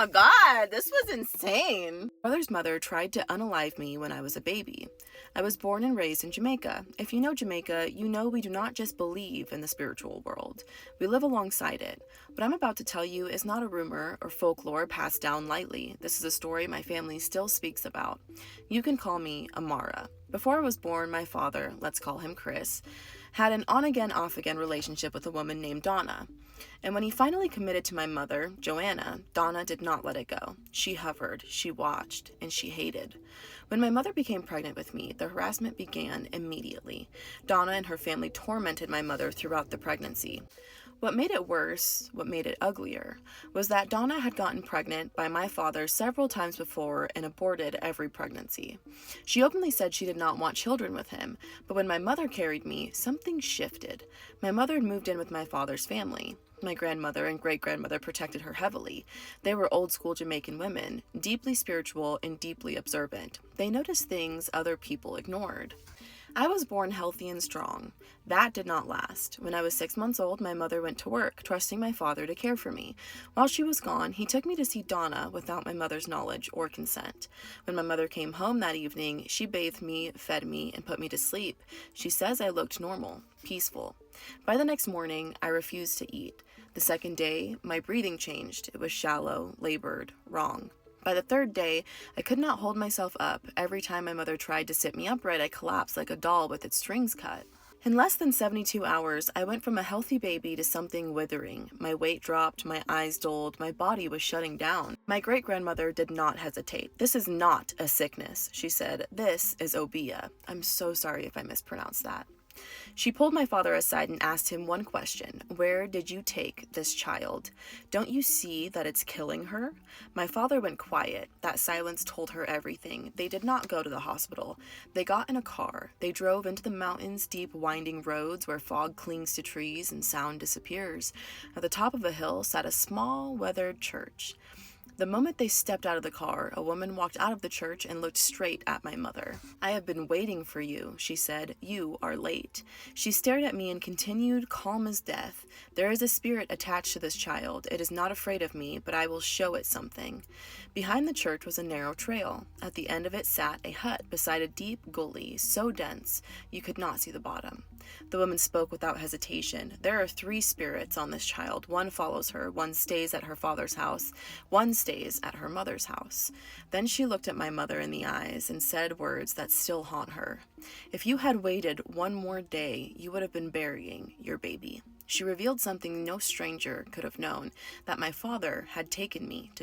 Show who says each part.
Speaker 1: my god, this was insane. My brother's mother tried to unalive me when I was a baby. I was born and raised in Jamaica. If you know Jamaica, you know we do not just believe in the spiritual world. We live alongside it. What I'm about to tell you is not a rumor or folklore passed down lightly. This is a story my family still speaks about. You can call me Amara. Before I was born, my father, let's call him Chris, had an on-again, off-again relationship with a woman named Donna. And when he finally committed to my mother, Joanna, Donna did not let it go. She hovered, she watched, and she hated. When my mother became pregnant with me, the harassment began immediately. Donna and her family tormented my mother throughout the pregnancy. What made it worse, what made it uglier, was that Donna had gotten pregnant by my father several times before and aborted every pregnancy. She openly said she did not want children with him, but when my mother carried me, something shifted. My mother had moved in with my father's family. My grandmother and great-grandmother protected her heavily. They were old-school Jamaican women, deeply spiritual and deeply observant. They noticed things other people ignored. I was born healthy and strong. That did not last. When I was 6 months old, my mother went to work, trusting my father to care for me. While she was gone, he took me to see Donna without my mother's knowledge or consent. When my mother came home that evening, she bathed me, fed me, and put me to sleep. She says I looked normal, peaceful. By the next morning, I refused to eat. The second day, my breathing changed. It was shallow, labored, wrong. By the third day, I could not hold myself up. Every time my mother tried to sit me upright, I collapsed like a doll with its strings cut. In less than 72 hours, I went from a healthy baby to something withering. My weight dropped, my eyes dulled, my body was shutting down. My great-grandmother did not hesitate. "This is not a sickness," she said. "This is obia." I'm so sorry if I mispronounced that. She pulled my father aside and asked him one question. "Where did you take this child? Don't you see that it's killing her?" My father went quiet. That silence told her everything. They did not go to the hospital. They got in a car. They drove into the mountains, deep winding roads where fog clings to trees and sound disappears. At the top of a hill sat a small, weathered church. The moment they stepped out of the car, a woman walked out of the church and looked straight at my mother. "I have been waiting for you," she said. "You are late." She stared at me and continued, calm as death. "There is a spirit attached to this child. It is not afraid of me, but I will show it something." Behind the church was a narrow trail. At the end of it sat a hut beside a deep gully, so dense you could not see the bottom. The woman spoke without hesitation. "There are 3 spirits on this child. One follows her, one stays at her father's house, one stays at her mother's house." Then she looked at my mother in the eyes and said words that still haunt her. "If you had waited one more day, you would have been burying your baby." She revealed something no stranger could have known, that my father had taken me to